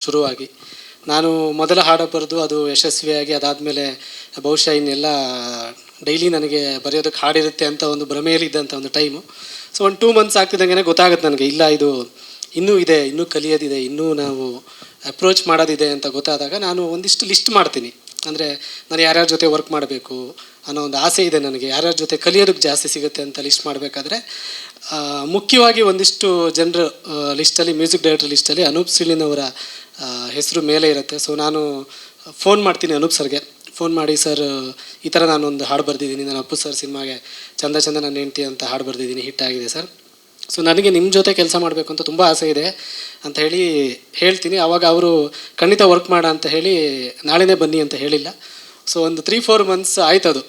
ಶುರುವಾಗಿ ನಾನು ಮೊದಲ ಹಾಡು ಬರೆದು ಅದು ಯಶಸ್ವಿಯಾಗಿ ಅದಾದಮೇಲೆ ಬಹುಶಃ ಇನ್ನೆಲ್ಲ ಡೈಲಿ ನನಗೆ ಬರೆಯೋದಕ್ಕೆ ಹಾಡಿರುತ್ತೆ ಅಂತ ಒಂದು ಭ್ರಮೆಯಲ್ಲಿದ್ದಂಥ ಒಂದು ಟೈಮು. ಸೊ ಒಂದು 2 ಮಂತ್ಸ್ ಆಗ್ತಿದ್ದಂಗೆ ಗೊತ್ತಾಗುತ್ತೆ ನನಗೆ, ಇಲ್ಲ ಇದು ಇನ್ನೂ ಇದೆ, ಇನ್ನೂ ಕಲಿಯೋದಿದೆ, ಇನ್ನೂ ನಾವು ಅಪ್ರೋಚ್ ಮಾಡೋದಿದೆ ಅಂತ ಗೊತ್ತಾದಾಗ ನಾನು ಒಂದಿಷ್ಟು ಲಿಸ್ಟ್ ಮಾಡ್ತೀನಿ. ಅಂದರೆ ನಾನು ಯಾರ್ಯಾರ ಜೊತೆ ವರ್ಕ್ ಮಾಡಬೇಕು ಅನ್ನೋ ಒಂದು ಆಸೆ ಇದೆ ನನಗೆ, ಯಾರ್ಯಾರ ಜೊತೆ ಕಲಿಯೋದಕ್ಕೆ ಜಾಸ್ತಿ ಸಿಗುತ್ತೆ ಅಂತ ಲಿಸ್ಟ್ ಮಾಡಬೇಕಾದ್ರೆ ಮುಖ್ಯವಾಗಿ ಒಂದಿಷ್ಟು ಜನರ ಲಿಸ್ಟಲ್ಲಿ, ಮ್ಯೂಸಿಕ್ ಡೈರೆಕ್ಟರ್ ಲಿಸ್ಟಲ್ಲಿ ಅನೂಪ್ ಸೀಳಿನವರ ಹೆಸರು ಮೇಲೆ ಇರುತ್ತೆ. ಸೊ ನಾನು ಫೋನ್ ಮಾಡ್ತೀನಿ ಅನೂಪ್ ಸರ್ಗೆ, ಫೋನ್ ಮಾಡಿ, ಸರ್ ಈ ಥರ ನಾನೊಂದು ಹಾಡು ಬರೆದಿದ್ದೀನಿ, ನಾನು ಅಪ್ಪು ಸರ್ ಸಿನಿಮಾಗೆ ಚಂದ ಚಂದ ನನ್ನ ಹೆಂಡ್ತಿ ಅಂತ ಹಾಡು ಬರೆದಿದ್ದೀನಿ, ಹಿಟ್ ಆಗಿದೆ ಸರ್. ಸೊ ನನಗೆ ನಿಮ್ಮ ಜೊತೆ ಕೆಲಸ ಮಾಡಬೇಕು ಅಂತ ತುಂಬ ಆಸೆ ಇದೆ ಅಂತ ಹೇಳ್ತೀನಿ. ಆವಾಗ ಅವರು ಖಂಡಿತ ವರ್ಕ್ ಮಾಡ ಅಂತ ಹೇಳಿ ನಾಳೆನೇ ಬನ್ನಿ ಅಂತ ಹೇಳಿಲ್ಲ. ಸೊ ಒಂದು 3-4 ಮಂತ್ಸ್ ಆಯ್ತು. ಅದು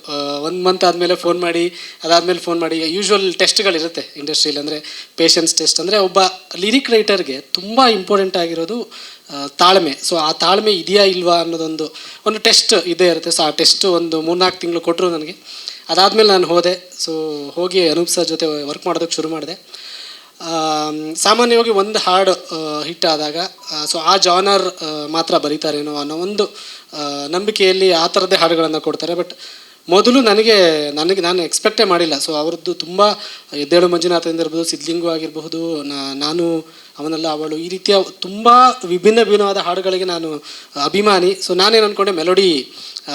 1 ಮಂತ್ ಆದಮೇಲೆ ಫೋನ್ ಮಾಡಿ, ಅದಾದಮೇಲೆ ಫೋನ್ ಮಾಡಿ, ಯೂಶ್ವಲ್ ಟೆಸ್ಟ್ಗಳಿರುತ್ತೆ ಇಂಡಸ್ಟ್ರಿಯಲ್ಲಿ. ಅಂದರೆ ಪೇಷನ್ಸ್ ಟೆಸ್ಟ್. ಅಂದರೆ ಒಬ್ಬ ಲಿರಿಕ್ ರೈಟರ್ಗೆ ತುಂಬ ಇಂಪಾರ್ಟೆಂಟ್ ಆಗಿರೋದು ತಾಳ್ಮೆ. ಸೊ ಆ ತಾಳ್ಮೆ ಇದೆಯಾ ಇಲ್ವಾ ಅನ್ನೋದೊಂದು ಟೆಸ್ಟ್ ಇದೇ ಇರುತ್ತೆ. ಸೊ ಆ ಟೆಸ್ಟ್ ಒಂದು 3-4 ತಿಂಗಳು ಕೊಟ್ಟರು ನನಗೆ. ಅದಾದಮೇಲೆ ನಾನು ಹೋದೆ. ಸೊ ಹೋಗಿ ಅನೂಪ್ ಸರ್ ಜೊತೆ ವರ್ಕ್ ಮಾಡೋದಕ್ಕೆ ಶುರು ಮಾಡಿದೆ. ಸಾಮಾನ್ಯವಾಗಿ ಒಂದು ಹಾಡು ಹಿಟ್ ಆದಾಗ ಸೊ ಆ ಜಾನರ್ ಮಾತ್ರ ಬರೀತಾರೇನೋ ಅನ್ನೋ ಒಂದು ನಂಬಿಕೆಯಲ್ಲಿ ಆ ಥರದ್ದೇ ಹಾಡುಗಳನ್ನು ಕೊಡ್ತಾರೆ. ಬಟ್ ಮೊದಲು ನಾನು ಎಕ್ಸ್ಪೆಕ್ಟೇ ಮಾಡಿಲ್ಲ. ಸೊ ಅವ್ರದ್ದು ತುಂಬ ಎದ್ದೇಳು ಮಂಜುನಾಥದಿಂದ ಇರ್ಬೋದು, ಸಿದ್ಲಿಂಗು ಆಗಿರಬಹುದು, ನಾನು ಅವನೆಲ್ಲ ಅವಳು, ಈ ರೀತಿಯ ತುಂಬ ವಿಭಿನ್ನವಾದ ಹಾಡುಗಳಿಗೆ ನಾನು ಅಭಿಮಾನಿ. ಸೊ ನಾನೇನು ಅಂದ್ಕೊಂಡೆ, ಮೆಲೋಡಿ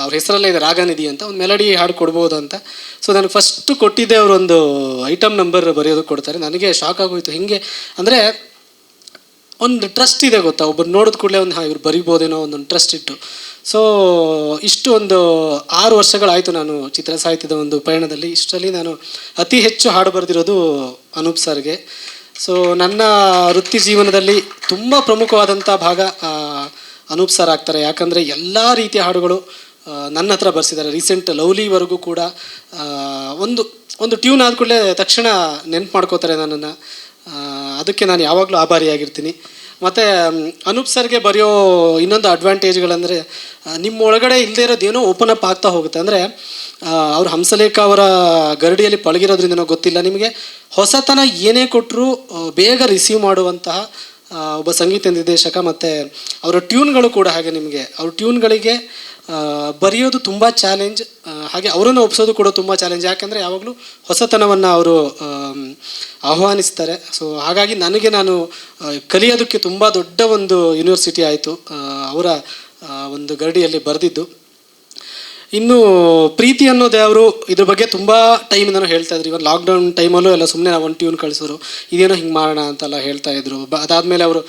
ಅವ್ರ ಹೆಸರಲ್ಲೇ ಇದೆ ರಾಗನಿಧಿ ಅಂತ, ಒಂದು ಮೆಲೋಡಿ ಹಾಡು ಕೊಡ್ಬೋದು ಅಂತ. ಸೊ ನನಗೆ ಫಸ್ಟು ಕೊಟ್ಟಿದ್ದೆ ಅವರೊಂದು ಐಟಮ್ ನಂಬರ್ ಬರೆಯೋದಕ್ಕೆ ಕೊಡ್ತಾರೆ. ನನಗೆ ಶಾಕ್ ಆಗೋಯ್ತು. ಹೆಂಗೆ ಅಂದರೆ ಒಂದು ಟ್ರಸ್ಟ್ ಇದೆ ಗೊತ್ತಾ, ಒಬ್ಬರು ನೋಡಿದ ಕೂಡಲೇ ಒಂದು ಇವ್ರು ಬರಿಬೋದೇನೋ ಒಂದೊಂದು ಟ್ರಸ್ಟ್ ಇಟ್ಟು. ಸೊ ಇಷ್ಟು ಒಂದು 6 ವರ್ಷಗಳಾಯಿತು ನಾನು ಚಿತ್ರ ಸಾಹಿತ್ಯದ ಒಂದು ಪಯಣದಲ್ಲಿ. ಇಷ್ಟರಲ್ಲಿ ನಾನು ಅತಿ ಹೆಚ್ಚು ಹಾಡು ಬರೆದಿರೋದು ಅನೂಪ್ ಸರ್ಗೆ. ಸೊ ನನ್ನ ವೃತ್ತಿ ಜೀವನದಲ್ಲಿ ತುಂಬ ಪ್ರಮುಖವಾದಂಥ ಭಾಗ ಅನೂಪ್ ಸರ್ ಆಗ್ತಾರೆ. ಯಾಕಂದರೆ ಎಲ್ಲ ರೀತಿಯ ಹಾಡುಗಳು ನನ್ನ ಹತ್ರ ಬರ್ಸಿದ್ದಾರೆ. ರೀಸೆಂಟ್ ಲವ್ಲಿವರೆಗೂ ಕೂಡ ಒಂದು ಟ್ಯೂನ್ ಆದ ಕೂಡಲೇ ತಕ್ಷಣ ನೆನ್ಪು ಮಾಡ್ಕೋತಾರೆ ನನ್ನನ್ನು. ಅದಕ್ಕೆ ನಾನು ಯಾವಾಗಲೂ ಆಭಾರಿಯಾಗಿರ್ತೀನಿ. ಮತ್ತು ಅನೂಪ್ ಸರ್ಗೆ ಬರೆಯೋ ಇನ್ನೊಂದು ಅಡ್ವಾಂಟೇಜ್ಗಳಂದರೆ, ನಿಮ್ಮ ಒಳಗಡೆ ಇಲ್ಲದೆ ಇರೋದೇನೋ ಓಪನ್ ಅಪ್ ಆಗ್ತಾ ಹೋಗುತ್ತೆ. ಅಂದರೆ ಅವ್ರು ಹಂಸಲೇಖ ಅವರ ಗರಡಿಯಲ್ಲಿ ಪಳಗಿರೋದ್ರಿಂದನೋ ಗೊತ್ತಿಲ್ಲ, ನಿಮಗೆ ಹೊಸತನ ಏನೇ ಕೊಟ್ಟರೂ ಬೇಗ ರಿಸೀವ್ ಮಾಡುವಂತಹ ಒಬ್ಬ ಸಂಗೀತ ನಿರ್ದೇಶಕ. ಮತ್ತು ಅವರ ಟ್ಯೂನ್ಗಳು ಕೂಡ ಹಾಗೆ, ನಿಮಗೆ ಅವ್ರ ಟ್ಯೂನ್ಗಳಿಗೆ ಬರೆಯೋದು ತುಂಬ ಚಾಲೆಂಜ್, ಹಾಗೆ ಅವರನ್ನು ಒಪ್ಸೋದು ಕೂಡ ತುಂಬ ಚಾಲೆಂಜ್. ಯಾಕೆಂದರೆ ಯಾವಾಗಲೂ ಹೊಸತನವನ್ನು ಅವರು ಆಹ್ವಾನಿಸ್ತಾರೆ. ಸೊ ಹಾಗಾಗಿ ನಾನು ಕಲಿಯೋದಕ್ಕೆ ತುಂಬ ದೊಡ್ಡ ಒಂದು ಯೂನಿವರ್ಸಿಟಿ ಆಯಿತು ಅವರ ಒಂದು ಗರಡಿಯಲ್ಲಿ ಬರೆದಿದ್ದು. ಇನ್ನು ಪ್ರೀತಿ ಅನ್ನೋದೇ ಅವರು ಇದ್ರ ಬಗ್ಗೆ ತುಂಬ ಟೈಮಿಂದನೂ ಹೇಳ್ತಾ ಇದ್ರು. ಇವಾಗ ಲಾಕ್ಡೌನ್ ಟೈಮಲ್ಲೂ ಎಲ್ಲ ಸುಮ್ಮನೆ ನಾವು ಒಂದು ಟ್ಯೂನ್ ಕಳಿಸೋರು, ಇದೇನೋ ಹಿಂಗೆ ಮಾಡೋಣ ಅಂತೆಲ್ಲ ಹೇಳ್ತಾ ಇದ್ರು. ಅದಾದಮೇಲೆ ಅವರು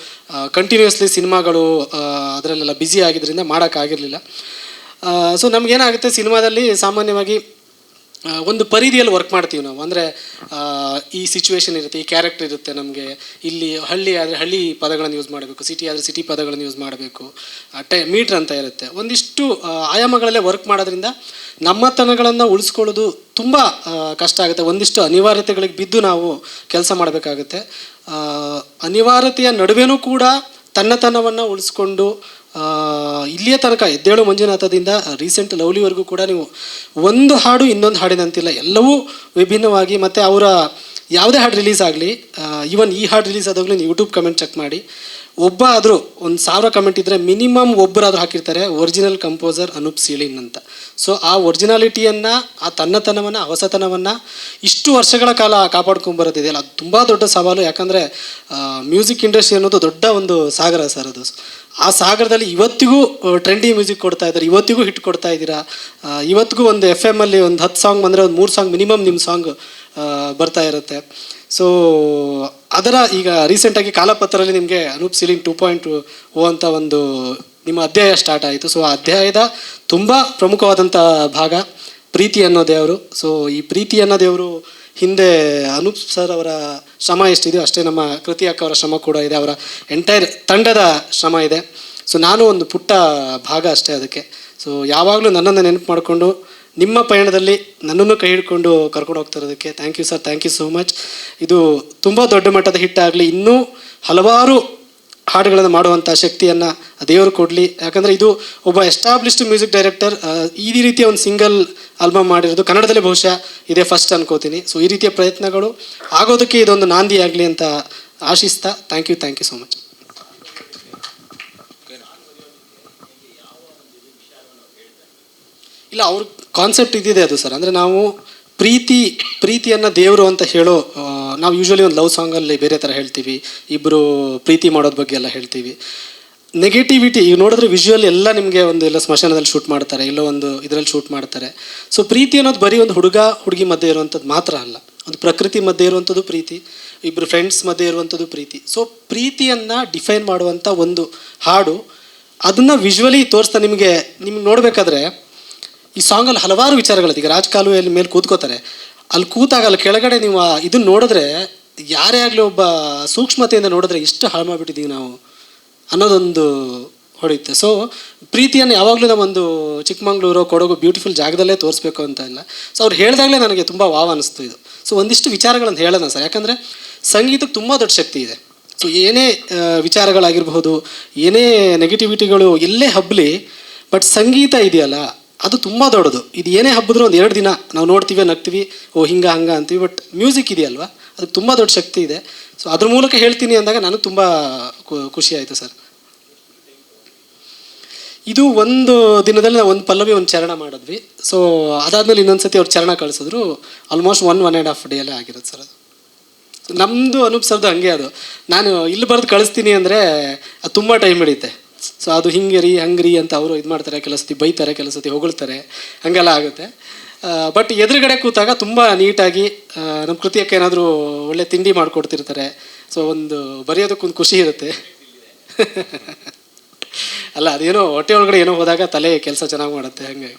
ಕಂಟಿನ್ಯೂಸ್ಲಿ ಸಿನಿಮಾಗಳು ಅದರಲ್ಲೆಲ್ಲ ಬ್ಯುಸಿ ಆಗಿದ್ದರಿಂದ ಮಾಡೋಕ್ಕಾಗಿರಲಿಲ್ಲ. ಸೊ ನಮಗೇನಾಗುತ್ತೆ, ಸಿನಿಮಾದಲ್ಲಿ ಸಾಮಾನ್ಯವಾಗಿ ಒಂದು ಪರಿಧಿಯಲ್ಲಿ ವರ್ಕ್ ಮಾಡ್ತೀವಿ ನಾವು. ಅಂದರೆ ಈ ಸಿಚುವೇಶನ್ ಇರುತ್ತೆ, ಈ ಕ್ಯಾರೆಕ್ಟರ್ ಇರುತ್ತೆ, ನಮಗೆ ಇಲ್ಲಿ ಹಳ್ಳಿ ಆದರೆ ಹಳ್ಳಿ ಪದಗಳನ್ನು ಯೂಸ್ ಮಾಡಬೇಕು, ಸಿಟಿ ಆದರೆ ಸಿಟಿ ಪದಗಳನ್ನು ಯೂಸ್ ಮಾಡಬೇಕು, ಮೀಟ್ರ್ ಅಂತ ಇರುತ್ತೆ. ಒಂದಿಷ್ಟು ಆಯಾಮಗಳಲ್ಲೇ ವರ್ಕ್ ಮಾಡೋದ್ರಿಂದ ನಮ್ಮತನಗಳನ್ನು ಉಳಿಸ್ಕೊಳ್ಳೋದು ತುಂಬ ಕಷ್ಟ ಆಗುತ್ತೆ. ಒಂದಿಷ್ಟು ಅನಿವಾರ್ಯತೆಗಳಿಗೆ ಬಿದ್ದು ನಾವು ಕೆಲಸ ಮಾಡಬೇಕಾಗುತ್ತೆ. ಅನಿವಾರ್ಯತೆಯ ನಡುವೆನೂ ಕೂಡ ತನ್ನತನವನ್ನು ಉಳಿಸ್ಕೊಂಡು ಇಲ್ಲಿಯ ತನಕ ಎದ್ದೇಳು ಮಂಜುನಾಥದಿಂದ ರೀಸೆಂಟ್ ಲವ್ಲಿವರೆಗೂ ಕೂಡ ನೀವು ಒಂದು ಹಾಡು ಇನ್ನೊಂದು ಹಾಡಿನಂತಿಲ್ಲ, ಎಲ್ಲವೂ ವಿಭಿನ್ನವಾಗಿ. ಮತ್ತು ಅವರ ಯಾವುದೇ ಹಾಡು ರಿಲೀಸ್ ಆಗಲಿ, ಈವನ್ ಈ ಹಾಡು ರಿಲೀಸ್ ಆದಾಗಲೂ ನೀವು ಯೂಟ್ಯೂಬ್ ಕಮೆಂಟ್ ಚೆಕ್ ಮಾಡಿ, ಒಬ್ಬ ಆದರೂ 1000 ಕಮೆಂಟ್ ಇದ್ದರೆ ಮಿನಿಮಮ್ ಒಬ್ಬರಾದರೂ ಹಾಕಿರ್ತಾರೆ ಒರಿಜಿನಲ್ ಕಂಪೋಸರ್ ಅನೂಪ್ ಸೀಳಿನ್ ಅಂತ. ಸೊ ಆ ಒರಿಜಿನಾಲಿಟಿಯನ್ನು, ಆ ತನ್ನತನವನ್ನು, ಹೊಸತನವನ್ನು ಇಷ್ಟು ವರ್ಷಗಳ ಕಾಲ ಕಾಪಾಡ್ಕೊಂಬರೋದಿದೆಯಲ್ಲ, ಅದು ತುಂಬ ದೊಡ್ಡ ಸವಾಲು. ಯಾಕಂದರೆ ಮ್ಯೂಸಿಕ್ ಇಂಡಸ್ಟ್ರಿ ಅನ್ನೋದು ದೊಡ್ಡ ಒಂದು ಸಾಗರ ಸರ್. ಅದು ಆ ಸಾಗರದಲ್ಲಿ ಇವತ್ತಿಗೂ ಟ್ರೆಂಡಿ ಮ್ಯೂಸಿಕ್ ಕೊಡ್ತಾ ಇದ್ದಾರೆ, ಇವತ್ತಿಗೂ ಹಿಟ್ ಕೊಡ್ತಾ ಇದ್ದೀರಾ. ಇವತ್ತಿಗೂ ಒಂದು FM ಅಲ್ಲಿ ಒಂದು 10 ಸಾಂಗ್ ಬಂದರೆ ಒಂದು 3 ಸಾಂಗ್ ಮಿನಿಮಮ್ ನಿಮ್ಮ ಸಾಂಗ್ ಬರ್ತಾ ಇರುತ್ತೆ. ಸೊ ಅದರ ಈಗ ರೀಸೆಂಟಾಗಿ ಕಾಲಪತ್ರದಲ್ಲಿ ನಿಮಗೆ ಅನೂಪ್ ಸೀಳಿನ್ 2.0 ಅಂತ ಒಂದು ನಿಮ್ಮ ಅಧ್ಯಾಯ ಸ್ಟಾರ್ಟ್ ಆಯಿತು. ಸೊ ಆ ಅಧ್ಯಾಯದ ತುಂಬ ಪ್ರಮುಖವಾದಂಥ ಭಾಗ ಪ್ರೀತಿ ಅನ್ನೋ ದೇವರು. ಸೊ ಈ ಪ್ರೀತಿ ಅನ್ನೋ ದೇವರು ಹಿಂದೆ ಅನೂಪ್ ಸರ್ ಅವರ ಶ್ರಮ ಎಷ್ಟಿದೆಯೋ ಅಷ್ಟೇ ನಮ್ಮ ಕೃತಿ ಅಕ್ಕ ಅವರ ಶ್ರಮ ಕೂಡ ಇದೆ, ಅವರ ಎಂಟೈರ್ ತಂಡದ ಶ್ರಮ ಇದೆ. ಸೊ ನಾನು ಒಂದು ಪುಟ್ಟ ಭಾಗ ಅಷ್ಟೇ ಅದಕ್ಕೆ. ಸೊ ಯಾವಾಗಲೂ ನನ್ನನ್ನು ನೆನಪು ಮಾಡಿಕೊಂಡು ನಿಮ್ಮ ಪಯಣದಲ್ಲಿ ನನ್ನನ್ನು ಕೈ ಹಿಡ್ಕೊಂಡು ಕರ್ಕೊಂಡು ಹೋಗ್ತಾ ಇರೋದಕ್ಕೆ thank you sir, thank you so much. ಇದು ತುಂಬ ದೊಡ್ಡ ಮಟ್ಟದ ಹಿಟ್ ಆಗಲಿ, ಇನ್ನೂ ಹಲವಾರು ಹಾಡುಗಳನ್ನು ಮಾಡುವಂಥ ಶಕ್ತಿಯನ್ನು ದೇವರು ಕೊಡಲಿ. ಯಾಕಂದರೆ ಇದು ಒಬ್ಬ ಎಸ್ಟಾಬ್ಲಿಷ್ಡ್ ಮ್ಯೂಸಿಕ್ ಡೈರೆಕ್ಟರ್ ಈ ರೀತಿಯ ಒಂದು ಸಿಂಗಲ್ ಆಲ್ಬಮ್ ಮಾಡಿರೋದು ಕನ್ನಡದಲ್ಲಿ ಬಹುಶಃ ಇದೇ ಫಸ್ಟ್ ಅನ್ಕೋತೀನಿ. ಸೊ ಈ ರೀತಿಯ ಪ್ರಯತ್ನಗಳು ಆಗೋದಕ್ಕೆ ಇದೊಂದು ನಾಂದಿ ಆಗಲಿ ಅಂತ ಆಶಿಸ್ತಾ ಥ್ಯಾಂಕ್ ಯು ಸೋ ಮಚ್. ಇಲ್ಲ, ಅವ್ರ ಕಾನ್ಸೆಪ್ಟ್ ಇದ್ದಿದೆ ಅದು ಸರ್. ಅಂದರೆ ನಾವು ಪ್ರೀತಿಯನ್ನು ದೇವರು ಅಂತ ಹೇಳೋ, ನಾವು ಯೂಶ್ವಲಿ ಒಂದು ಲವ್ ಸಾಂಗಲ್ಲಿ ಬೇರೆ ಥರ ಹೇಳ್ತೀವಿ, ಇಬ್ಬರು ಪ್ರೀತಿ ಮಾಡೋದ್ರ ಬಗ್ಗೆ ಎಲ್ಲ ಹೇಳ್ತೀವಿ. ನೆಗೆಟಿವಿಟಿ ಈಗ ನೋಡಿದ್ರೆ ವಿಜುವಲ್ ಎಲ್ಲ ನಿಮಗೆ ಒಂದು ಎಲ್ಲ ಸ್ಮಶಾನದಲ್ಲಿ ಶೂಟ್ ಮಾಡ್ತಾರೆ, ಎಲ್ಲೋ ಒಂದು ಇದರಲ್ಲಿ ಶೂಟ್ ಮಾಡ್ತಾರೆ. ಸೊ ಪ್ರೀತಿ ಅನ್ನೋದು ಬರೀ ಒಂದು ಹುಡುಗಿ ಮಧ್ಯೆ ಇರುವಂಥದ್ದು ಮಾತ್ರ ಅಲ್ಲ, ಒಂದು ಪ್ರಕೃತಿ ಮಧ್ಯೆ ಇರುವಂಥದ್ದು ಪ್ರೀತಿ, ಇಬ್ಬರು ಫ್ರೆಂಡ್ಸ್ ಮಧ್ಯೆ ಇರುವಂಥದ್ದು ಪ್ರೀತಿ. ಸೊ ಪ್ರೀತಿಯನ್ನು ಡಿಫೈನ್ ಮಾಡುವಂಥ ಒಂದು ಹಾಡು, ಅದನ್ನು ವಿಜುವಲಿ ತೋರಿಸ್ತಾ ನಿಮಗೆ ನೋಡಬೇಕಾದ್ರೆ ಈ ಸಾಂಗಲ್ಲಿ ಹಲವಾರು ವಿಚಾರಗಳಿದೆ. ಈಗ ರಾಜಕಾಲುವೆಯಲ್ಲಿ ಮೇಲೆ ಕೂತ್ಕೋತಾರೆ, ಅಲ್ಲಿ ಕೂತಾಗ ಅಲ್ಲಿ ಕೆಳಗಡೆ ನೀವು ಇದನ್ನು ನೋಡಿದ್ರೆ, ಯಾರೇ ಆಗಲಿ ಒಬ್ಬ ಸೂಕ್ಷ್ಮತೆಯಿಂದ ನೋಡಿದ್ರೆ ಎಷ್ಟು ಹಾಳು ಮಾಡಿಬಿಟ್ಟಿದ್ದೀವಿ ನಾವು ಅನ್ನೋದೊಂದು ಹೊಡೆಯುತ್ತೆ. ಸೊ ಪ್ರೀತಿಯನ್ನು ಯಾವಾಗಲೂ ನಾವೊಂದು ಚಿಕ್ಕಮಂಗ್ಳೂರು, ಕೊಡಗು ಬ್ಯೂಟಿಫುಲ್ ಜಾಗದಲ್ಲೇ ತೋರಿಸ್ಬೇಕು ಅಂತ ಇಲ್ಲ. ಸೊ ಅವ್ರು ಹೇಳಿದಾಗಲೇ ನನಗೆ ತುಂಬ ವಾವ್ ಅನ್ನಿಸ್ತು ಇದು. ಸೊ ಒಂದಿಷ್ಟು ವಿಚಾರಗಳನ್ನು ಹೇಳೋಣ ಸರ್, ಯಾಕಂದರೆ ಸಂಗೀತಕ್ಕೆ ತುಂಬ ದೊಡ್ಡ ಶಕ್ತಿ ಇದೆ. ಸೊ ಏನೇ ವಿಚಾರಗಳಾಗಿರಬಹುದು, ಏನೇ ನೆಗೆಟಿವಿಟಿಗಳು ಎಲ್ಲೇ ಹಬ್ಬಲಿ, ಬಟ್ ಸಂಗೀತ ಇದೆಯಲ್ಲ ಅದು ತುಂಬ ದೊಡ್ಡದು. ಇದು ಏನೇ ಹಬ್ಬಿದ್ರೂ ಒಂದು 2 ದಿನ ನಾವು ನೋಡ್ತೀವಿ, ನಗ್ತೀವಿ, ಓ ಹಿಂಗೆ ಹಂಗೆ ಅಂತೀವಿ. ಬಟ್ ಮ್ಯೂಸಿಕ್ ಇದೆಯಲ್ವ, ಅದಕ್ಕೆ ತುಂಬ ದೊಡ್ಡ ಶಕ್ತಿ ಇದೆ. ಸೊ ಅದ್ರ ಮೂಲಕ ಹೇಳ್ತೀನಿ ಅಂದಾಗ ನನಗೆ ತುಂಬ ಖುಷಿ ಆಯಿತು ಸರ್. ಇದು ಒಂದು ದಿನದಲ್ಲಿ ನಾವು ಒಂದು ಪಲ್ಲವಿ ಒಂದು ಚರಣ ಮಾಡಿದ್ವಿ. ಸೊ ಅದಾದಮೇಲೆ ಇನ್ನೊಂದು ಅವ್ರು ಚರಣ ಕಳಿಸಿದ್ರು. ಆಲ್ಮೋಸ್ಟ್ 1.5 ಡೇಯಲ್ಲೇ ಆಗಿರೋದು ಸರ್ ಅದು. ನಮ್ಮದು ಅನೂಪ್ ಸರ್ದು ಹಂಗೆ ಅದು. ನಾನು ಇಲ್ಲಿ ಬರೆದು ಕಳಿಸ್ತೀನಿ ಅಂದರೆ ಅದು ತುಂಬ ಟೈಮ್ ಹಿಡಿಯುತ್ತೆ. ಸೊ ಅದು ಹಿಂಗೆ ರೀ ಹಂಗೆ ರೀ ಅಂತ ಅವರು ಇದು ಮಾಡ್ತಾರೆ, ಕೆಲಸತಿ ಬೈತಾರೆ, ಕೆಲಸತಿ ಹೊಗಳ್ತಾರೆ, ಹಾಗೆಲ್ಲ ಆಗುತ್ತೆ. ಬಟ್ ಎದುರುಗಡೆ ಕೂತಾಗ ತುಂಬ ನೀಟಾಗಿ ನಮ್ಮ ಕೃತಿಯಕ್ಕೆ ಏನಾದರೂ ಒಳ್ಳೆ ತಿಂಡಿ ಮಾಡಿಕೊಡ್ತಿರ್ತಾರೆ. ಸೊ ಒಂದು ಬರೆಯೋದಕ್ಕೊಂದು ಖುಷಿ ಇರುತ್ತೆ. ಅಲ್ಲ, ಅದೇನೋ ಹೊಟ್ಟೆ ಒಳಗಡೆ ಏನೋ ಹೋದಾಗ ತಲೆ ಕೆಲಸ ಚೆನ್ನಾಗಿ ಮಾಡುತ್ತೆ, ಹಾಗೆ.